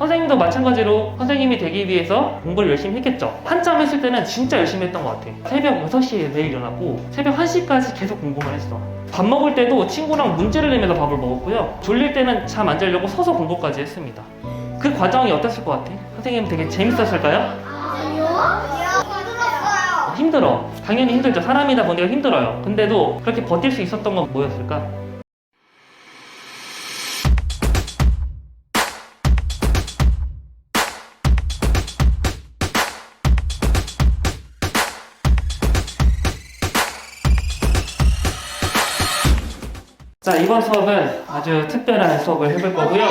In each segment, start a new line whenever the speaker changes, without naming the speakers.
선생님도 마찬가지로 선생님이 되기 위해서 공부를 열심히 했겠죠. 한참 했을 때는 진짜 열심히 했던 것 같아. 새벽 6시에 매일 일어나고 새벽 1시까지 계속 공부만 했어. 밥 먹을 때도 친구랑 문제를 내면서 밥을 먹었고요. 졸릴 때는 잠 안 자려고 서서 공부까지 했습니다. 그 과정이 어땠을 것 같아? 선생님 되게 재밌었을까요?
아니요. 힘들었어요.
힘들어. 당연히 힘들죠. 사람이다 보니까 힘들어요. 근데도 그렇게 버틸 수 있었던 건 뭐였을까? 자, 이번 수업은 아주 특별한 수업을 해볼 거고요.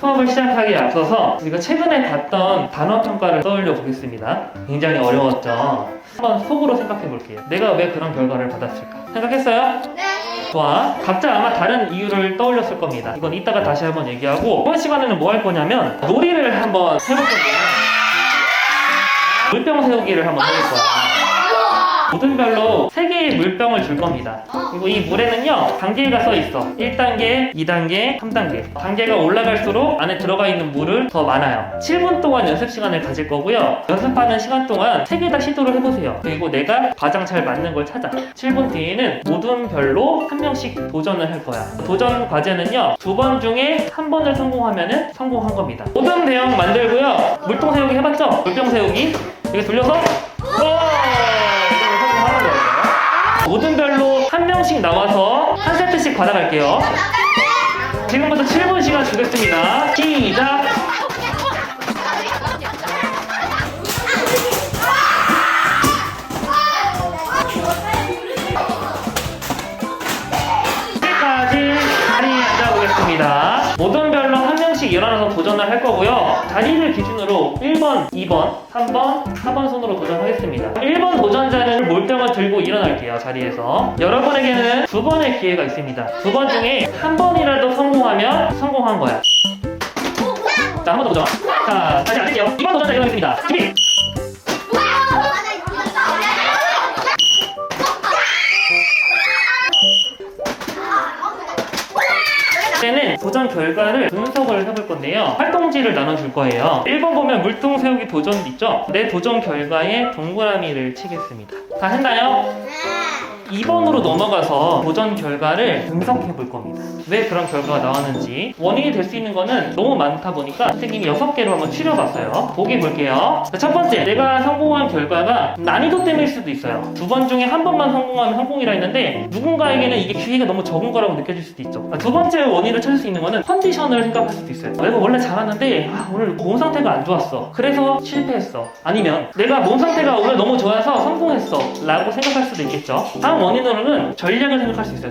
수업을 시작하기에 앞서서 우리가 최근에 봤던 단어 평가를 떠올려 보겠습니다. 굉장히 어려웠죠? 한번 속으로 생각해 볼게요. 내가 왜 그런 결과를 받았을까? 생각했어요?
네.
좋아. 각자 아마 다른 이유를 떠올렸을 겁니다. 이건 이따가 다시 한번 얘기하고, 이번 시간에는 뭐 할 거냐면 놀이를 한번 해볼 건데요. 물병 세우기를 한번 해볼 거야. 모든 별로 3개의 물병을 줄 겁니다. 그리고 이 물에는요, 단계가 써 있어. 1단계, 2단계, 3단계. 단계가 올라갈수록 안에 들어가 있는 물은 더 많아요. 7분 동안 연습 시간을 가질 거고요. 연습하는 시간 동안 3개 다 시도를 해보세요. 그리고 내가 가장 잘 맞는 걸 찾아. 7분 뒤에는 모든 별로 1명씩 도전을 할 거야. 도전 과제는요, 2번 중에 1번을 성공하면 성공한 겁니다. 모든 대형 만들고요. 물통 세우기 해봤죠? 물병 세우기. 이렇게 돌려서 모든 별로 1명씩 나와서 한 세트씩 받아갈게요. 지금부터 7분 시간 주겠습니다. 시작! 여기까지 자리에 앉아보겠습니다. 모든 별로 1명씩 일어나서 도전을 할 거고요. 자리를 기준으로 1번, 2번, 3번, 4번 순으로 도전하겠습니다. 1번 도전자는 물병을 들고 일어날게요. 자리에서. 여러분에게는 2번의 기회가 있습니다. 2번 중에 1번이라도 성공하면 성공한 거야. 자, 한 번 더 도전. 자, 다시 앉을게요. 2번 도전자 일어나겠습니다. 준비! 이제는 도전 결과를 분석을 해볼 건데요. 활동지를 나눠줄 거예요. 1번 보면 물통 세우기 도전 있죠? 내 도전 결과에 동그라미를 치겠습니다. 다 했나요? 2번으로 넘어가서 도전 결과를 분석해 볼 겁니다. 왜 그런 결과가 나왔는지. 원인이 될 수 있는 거는 너무 많다 보니까 선생님이 6개로 한번 추려봤어요. 보기 볼게요. 자, 첫 번째, 내가 성공한 결과가 난이도 때문일 수도 있어요. 2번 중에 1번만 성공하면 성공이라 했는데 누군가에게는 이게 기회가 너무 적은 거라고 느껴질 수도 있죠. 두 번째 원인을 찾을 수 있는 거는 컨디션을 생각할 수도 있어요. 내가 원래 잘하는데 오늘 몸 상태가 안 좋았어. 그래서 실패했어. 아니면 내가 몸 상태가 오늘 너무 좋아서 성공했어 라고 생각할 수도 있겠죠. 다음 원인으로는 전략을 생각할 수 있어요.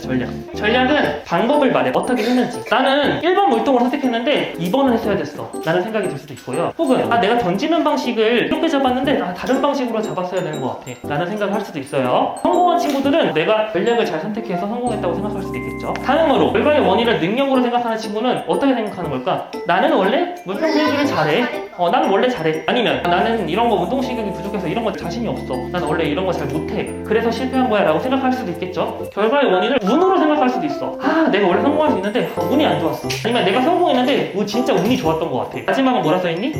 전략은 방법을 말해. 어떻게 했는지. 나는 1번 물통을 선택했는데 2번을 했어야 됐어 라는 생각이 들 수도 있고요. 혹은 내가 던지는 방식을 이렇게 잡았는데 다른 방식으로 잡았어야 되는 것 같아 라는 생각을 할 수도 있어요. 성공한 친구들은 내가 전략을 잘 선택해서 성공했다고 생각할 수도 있겠죠. 다음으로 결과의 원인을 능력으로 생각하는 친구는 어떻게 생각하는 걸까? 나는 원래 물통 세우기를 잘해. 나는 원래 잘해. 아니면 나는 이런 거 운동 신경이 부족해서 이런 거 자신이 없어. 나는 원래 이런 거 잘 못해. 그래서 실패한 거야 라고 생각할 수도 있겠죠. 결과의 원인을 운으로 생각할 수도 있어. 내가 원래 성공할 수 있는데 운이 안 좋았어. 아니면 내가 성공했는데 진짜 운이 좋았던 것 같아. 마지막은 뭐라 써있니?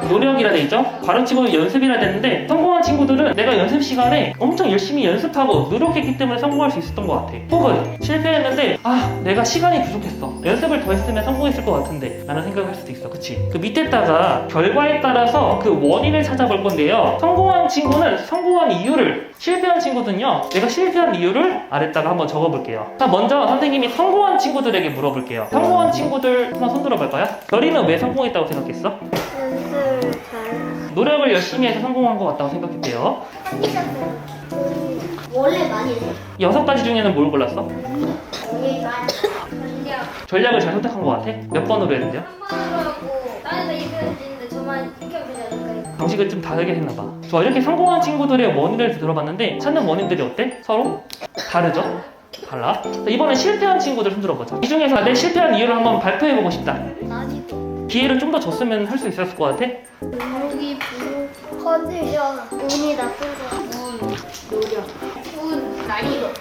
노력이라 돼 있죠. 괄호치고 연습이라 됐는데 성공한 친구들은 내가 연습 시간에 엄청 열심히 연습하고 노력했기 때문에 성공할 수 있었던 것 같아. 혹은 실패했는데 내가 시간이 부족했어. 연습을 더 했으면 성공했을 것 같은데 라는 생각을 할 수도 있어. 그치? 그 밑에다가 결과에 따라서 그 원인을 찾아볼 건데요. 성공한 친구는 성공한 이유를, 실패한 친구는요, 내가 실패한 이유를 아래다가 한번 적어볼게요. 자, 먼저 선생님이 성공한 친구들에게 물어볼게요. 성공한 친구들 한번 손 들어볼까요? 별이는 왜 성공했다고 생각했어?
연습을 잘.
노력을 열심히 해서 성공한 것 같다고 생각했대요.
원래 많이 해.
6가지 중에는 뭘 골랐어?
원래 많이
전략을 잘 선택한 것 같아? 몇 번으로 했는데요?
하고 나는 이겼는데 저만 시켜보지 않을까요?
방식을 좀 다르게 했나봐. 좋아, 이렇게 성공한 친구들의 원인을 들어봤는데 찾는 원인들이 어때? 서로? 다르죠? 달라? 자, 이번엔 실패한 친구들 손 들어보자. 이 중에서 내 실패한 이유를 한번 발표해보고 싶다.
난이도.
기회를 좀 더 줬으면 할 수 있었을 것 같아?
능력이 부족. 컨디션. 운이 나쁜 거. 노력. 쉬운 난이도.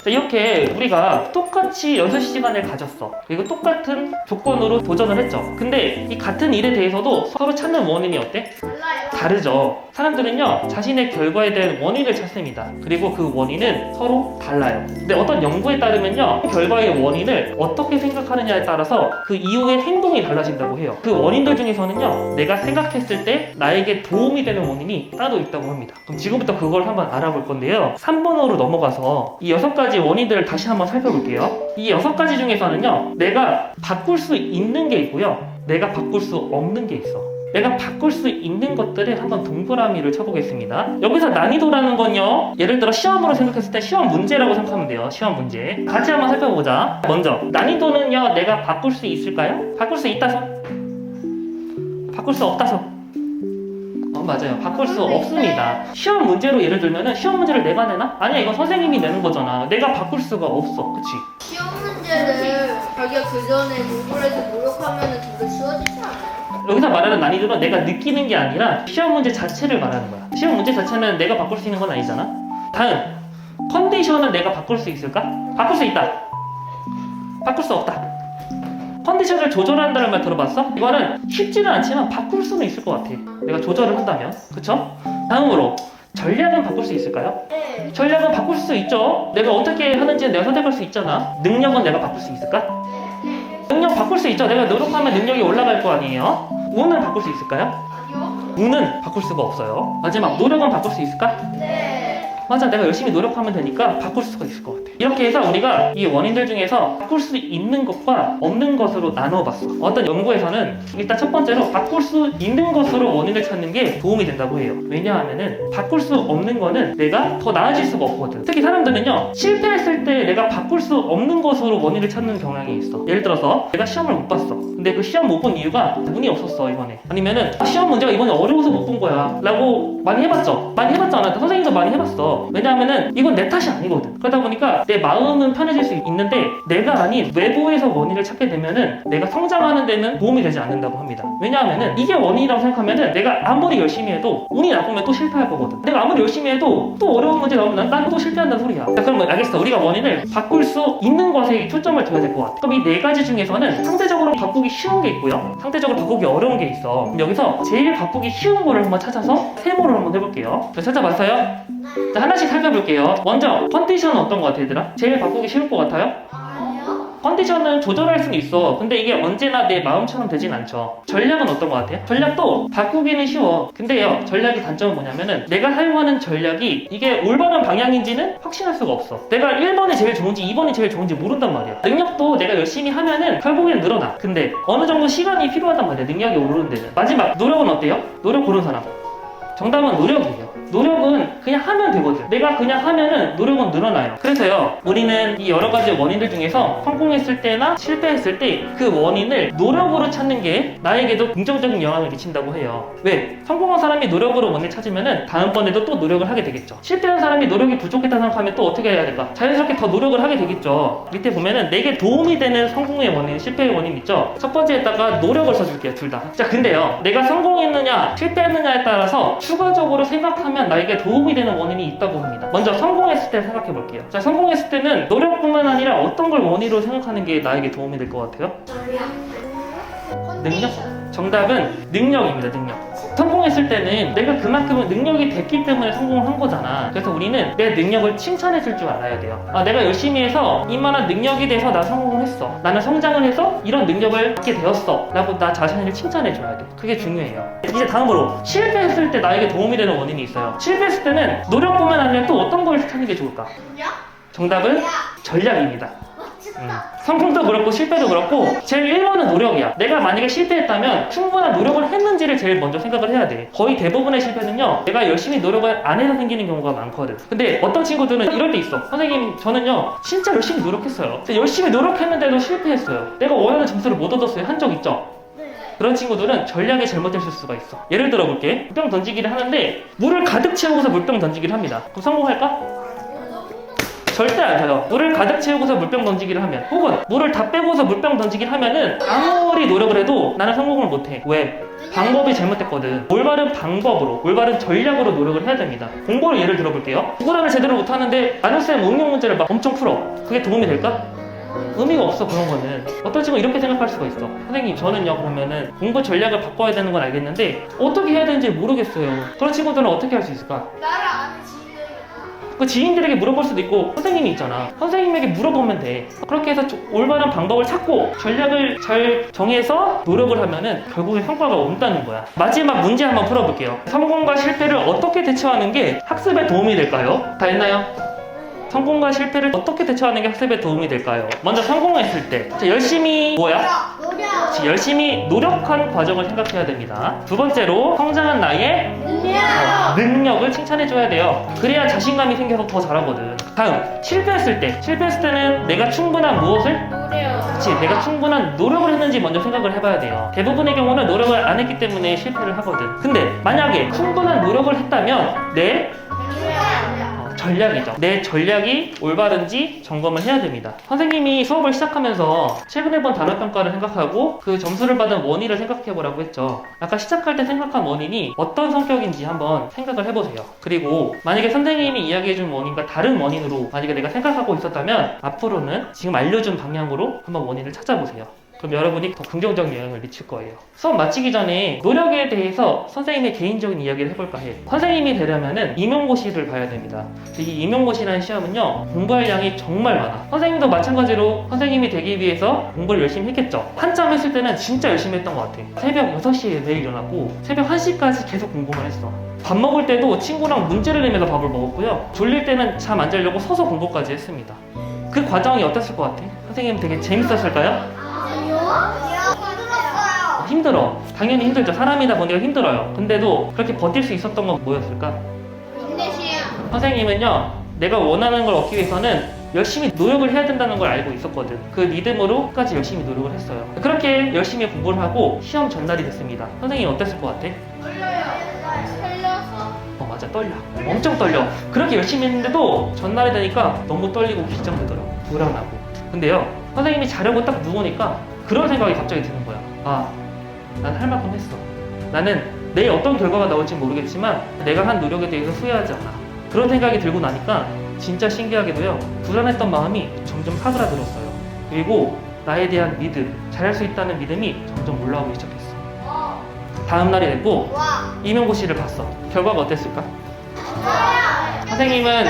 자, 이렇게 우리가 똑같이 6시간을 가졌어. 그리고 똑같은 조건으로 도전을 했죠. 근데 이 같은 일에 대해서도 서로 찾는 원인이 어때?
달라요.
다르죠. 사람들은요, 자신의 결과에 대한 원인을 찾습니다. 그리고 그 원인은 서로 달라요. 근데 어떤 연구에 따르면요, 결과의 원인을 어떻게 생각하느냐에 따라서 그 이후의 행동이 달라진다고 해요. 그 원인들 중에서는요, 내가 생각했을 때 나에게 도움이 되는 원인이 따로 있다고 합니다. 그럼 지금부터 그걸 한번 알아볼 건데요. 3번으로 넘어가서 이 6가지 원인들을 다시 한번 살펴볼게요. 이 6가지 중에서는요, 내가 바꿀 수 있는 게 있고요, 내가 바꿀 수 없는 게 있어. 내가 바꿀 수 있는 것들을 한번 동그라미를 쳐보겠습니다. 여기서 난이도라는 건요, 예를 들어 시험으로 생각했을 때 시험 문제라고 생각하면 돼요. 시험 문제 같이 한번 살펴보자. 먼저 난이도는요, 내가 바꿀 수 있을까요? 바꿀 수 있다 손, 바꿀 수 없다 손. 맞아요. 바꿀 수 없습니다. 시험 문제로 예를 들면은 시험 문제를 내가 내나? 아니야, 이거 선생님이 내는 거잖아. 내가 바꿀 수가 없어. 그치?
시험 문제를 자기가 그 전에 공부를 해서 노력하면 좀 더 쉬워지지 않아요?
여기서 말하는 난이도는 내가 느끼는 게 아니라 시험 문제 자체를 말하는 거야. 시험 문제 자체는 내가 바꿀 수 있는 건 아니잖아. 다음, 컨디션은 내가 바꿀 수 있을까? 바꿀 수 있다. 바꿀 수 없다. 컨디션을 조절한다는 말 들어봤어? 이거는 쉽지는 않지만 바꿀 수는 있을 것 같아. 내가 조절을 한다면. 그쵸? 다음으로, 전략은 바꿀 수 있을까요?
네.
전략은 바꿀 수 있죠. 내가 어떻게 하는지는 내가 선택할 수 있잖아. 능력은 내가 바꿀 수 있을까? 능력 바꿀 수 있죠. 내가 노력하면 능력이 올라갈 거 아니에요. 운은 바꿀 수 있을까요?
아니요?
운은 바꿀 수가 없어요. 마지막, 노력은 바꿀 수 있을까?
네.
맞아, 내가 열심히 노력하면 되니까 바꿀 수가 있을 것 같아. 이렇게 해서 우리가 이 원인들 중에서 바꿀 수 있는 것과 없는 것으로 나눠봤어. 어떤 연구에서는 일단 첫 번째로 바꿀 수 있는 것으로 원인을 찾는 게 도움이 된다고 해요. 왜냐하면은 바꿀 수 없는 거는 내가 더 나아질 수가 없거든. 특히 사람들은요, 실패했을 때 내가 바꿀 수 없는 것으로 원인을 찾는 경향이 있어. 예를 들어서 내가 시험을 못 봤어. 근데 그 시험 못 본 이유가 운이 없었어 이번에. 아니면은 시험 문제가 이번에 어려워서 못 본 거야 라고 많이 해봤죠. 많이 해봤잖아. 선생님도 많이 해봤어. 왜냐하면은 이건 내 탓이 아니거든. 그러다 보니까 내 마음은 편해질 수 있는데 내가 아닌 외부에서 원인을 찾게 되면은 내가 성장하는 데는 도움이 되지 않는다고 합니다. 왜냐하면은 이게 원인이라고 생각하면은 내가 아무리 열심히 해도 운이 나쁘면 또 실패할 거거든. 내가 아무리 열심히 해도 또 어려운 문제 나오면 난 또 실패한다는 소리야. 자, 그러면 알겠어. 우리가 원인을 바꿀 수 있는 것에 초점을 둬야 될 것 같아. 그럼 이 4가지 중에서는 상대적으로 바꾸기 쉬운 게 있고요, 상대적으로 바꾸기 어려운 게 있어. 그럼 여기서 제일 바꾸기 쉬운 거를 한번 찾아서 세모를 한번 해볼게요. 찾아봤어요? 자, 하나씩 살펴볼게요. 먼저 컨디션은 어떤 것 같아 얘들아? 제일 바꾸기 쉬울 것 같아요?
아니요?
컨디션은 조절할 수는 있어. 근데 이게 언제나 내 마음처럼 되진 않죠. 전략은 어떤 것 같아요? 전략도 바꾸기는 쉬워. 근데요, 전략의 단점은 뭐냐면은 내가 사용하는 전략이 이게 올바른 방향인지는 확신할 수가 없어. 내가 1번이 제일 좋은지 2번이 제일 좋은지 모른단 말이야. 능력도 내가 열심히 하면은 결국엔 늘어나. 근데 어느 정도 시간이 필요하단 말이야, 능력이 오르는 데는. 마지막, 노력은 어때요? 노력 고른 사람. 정답은 노력이에요. 노력은 그냥 하면 되거든. 내가 그냥 하면은 노력은 늘어나요. 그래서요, 우리는 이 여러 가지 원인들 중에서 성공했을 때나 실패했을 때 그 원인을 노력으로 찾는 게 나에게도 긍정적인 영향을 미친다고 해요. 왜? 성공한 사람이 노력으로 원인을 찾으면은 다음번에도 또 노력을 하게 되겠죠. 실패한 사람이 노력이 부족했다 생각하면 또 어떻게 해야 될까? 자연스럽게 더 노력을 하게 되겠죠. 밑에 보면은 내게 도움이 되는 성공의 원인, 실패의 원인 있죠? 첫 번째에다가 노력을 써줄게요, 둘 다. 자, 근데요, 내가 성공했느냐 실패했느냐에 따라서 추가적으로 생각하면 나에게 도움이 되는 원인이 있다고 합니다. 먼저 성공했을 때 생각해 볼게요. 자, 성공했을 때는 노력뿐만 아니라 어떤 걸 원인으로 생각하는 게 나에게 도움이 될 것 같아요? 능력? 정답은 능력입니다. 능력. 성공했을 때는 내가 그만큼은 능력이 됐기 때문에 성공을 한 거잖아. 그래서 우리는 내 능력을 칭찬해 줄 줄 알아야 돼요. 내가 열심히 해서 이만한 능력이 돼서 나 성공을 했어. 나는 성장을 해서 이런 능력을 갖게 되었어 라고 나 자신을 칭찬해 줘야 돼. 그게 중요해요. 이제 다음으로, 실패했을 때 나에게 도움이 되는 원인이 있어요. 실패했을 때는 노력뿐만 아니라 또 어떤 걸 찾는 게 좋을까? 정답은 전략입니다. 성공도 그렇고 실패도 그렇고 제일 1번은 노력이야. 내가 만약에 실패했다면 충분한 노력을 했는지를 제일 먼저 생각을 해야 돼. 거의 대부분의 실패는요, 내가 열심히 노력을 안 해서 생기는 경우가 많거든. 근데 어떤 친구들은 이럴 때 있어. 선생님, 저는요 진짜 열심히 노력했어요. 열심히 노력했는데도 실패했어요. 내가 원하는 점수를 못 얻었어요. 한 적 있죠? 그런 친구들은 전략이 잘못됐을 수가 있어. 예를 들어 볼게. 물병 던지기를 하는데 물을 가득 채우고서 물병 던지기를 합니다. 그럼 성공할까? 절대 안 돼요. 물을 가득 채우고서 물병 던지기를 하면, 혹은 물을 다 빼고서 물병 던지기를 하면은 아무리 노력을 해도 나는 성공을 못해. 왜? 방법이 잘못됐거든. 올바른 방법으로, 올바른 전략으로 노력을 해야 됩니다. 공부를 예를 들어볼게요. 국어를 제대로 못하는데 안우쌤 응용 문제를 막 엄청 풀어. 그게 도움이 될까? 의미가 없어. 그런 거는 어떤 친구는 이렇게 생각할 수가 있어. 선생님 저는요 그러면은 공부 전략을 바꿔야 되는 건 알겠는데 어떻게 해야 되는지 모르겠어요. 그런 친구들은 어떻게 할 수 있을까?
나를 아는 지인들이
그 지인들에게 물어볼 수도 있고 선생님이 있잖아. 선생님에게 물어보면 돼. 그렇게 해서 올바른 방법을 찾고 전략을 잘 정해서 노력을 하면은 결국에 성과가 온다는 거야. 마지막 문제 한번 풀어볼게요. 성공과 실패를 어떻게 대처하는 게 학습에 도움이 될까요? 다 했나요? 성공과 실패를 어떻게 대처하는 게 학습에 도움이 될까요? 먼저 성공했을 때 자, 열심히 뭐야?
노력.
열심히 노력한 과정을 생각해야 됩니다. 두 번째로 성장한 나의 능력을 칭찬해줘야 돼요. 그래야 자신감이 생겨서 더 잘하거든. 다음 실패했을 때는 내가 충분한 무엇을?
노력.
그치, 내가 충분한 노력을 했는지 먼저 생각을 해봐야 돼요. 대부분의 경우는 노력을 안 했기 때문에 실패를 하거든. 근데 만약에 충분한 노력을 했다면 내 전략이죠. 내 전략이 올바른지 점검을 해야 됩니다. 선생님이 수업을 시작하면서 최근에 본 단어평가를 생각하고 그 점수를 받은 원인을 생각해보라고 했죠. 아까 시작할 때 생각한 원인이 어떤 성격인지 한번 생각을 해보세요. 그리고 만약에 선생님이 이야기해준 원인과 다른 원인으로 만약에 내가 생각하고 있었다면 앞으로는 지금 알려준 방향으로 한번 원인을 찾아보세요. 그럼 여러분이 더 긍정적 영향을 미칠 거예요. 수업 마치기 전에 노력에 대해서 선생님의 개인적인 이야기를 해볼까 해요. 선생님이 되려면은 임용고시를 봐야 됩니다. 이 임용고시라는 시험은요 공부할 양이 정말 많아. 선생님도 마찬가지로 선생님이 되기 위해서 공부를 열심히 했겠죠. 한참 했을 때는 진짜 열심히 했던 것 같아. 새벽 6시에 매일 일어났고 새벽 1시까지 계속 공부만 했어. 밥 먹을 때도 친구랑 문제를 내면서 밥을 먹었고요. 졸릴 때는 잠 안 자려고 서서 공부까지 했습니다. 그 과정이 어땠을 것 같아? 선생님 되게 재밌었을까요? 힘들어. 당연히 힘들죠. 사람이다 보니까 힘들어요. 근데도 그렇게 버틸 수 있었던 건 뭐였을까?
인내심.
선생님은요, 내가 원하는 걸 얻기 위해서는 열심히 노력을 해야 된다는 걸 알고 있었거든. 그 믿음으로 끝까지 열심히 노력을 했어요. 그렇게 열심히 공부를 하고 시험 전날이 됐습니다. 선생님 어땠을 것 같아?
떨려요. 떨려서.
맞아, 떨려. 엄청 떨려. 그렇게 열심히 했는데도 전날이 되니까 너무 떨리고 긴장되더라고. 불안하고. 근데요, 선생님이 자려고 딱 누우니까 그런 생각이 갑자기 드는 거야. 아, 난 할 만큼 했어. 나는 내일 어떤 결과가 나올지 모르겠지만 내가 한 노력에 대해서 후회하지 않아. 그런 생각이 들고 나니까 진짜 신기하게도요, 불안했던 마음이 점점 사그라들었어요. 그리고 나에 대한 믿음, 잘할 수 있다는 믿음이 점점 올라오기 시작했어. 다음 날이 됐고 임용고시를 봤어. 결과가 어땠을까? 선생님은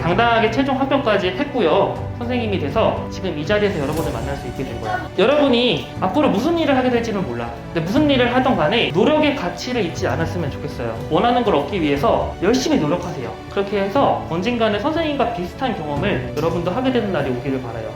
당당하게 최종 합격까지 했고요. 선생님이 돼서 지금 이 자리에서 여러분을 만날 수 있게 된 거야. 여러분이 앞으로 무슨 일을 하게 될지는 몰라. 근데 무슨 일을 하던 간에 노력의 가치를 잊지 않았으면 좋겠어요. 원하는 걸 얻기 위해서 열심히 노력하세요. 그렇게 해서 언젠가는 선생님과 비슷한 경험을 여러분도 하게 되는 날이 오기를 바라요.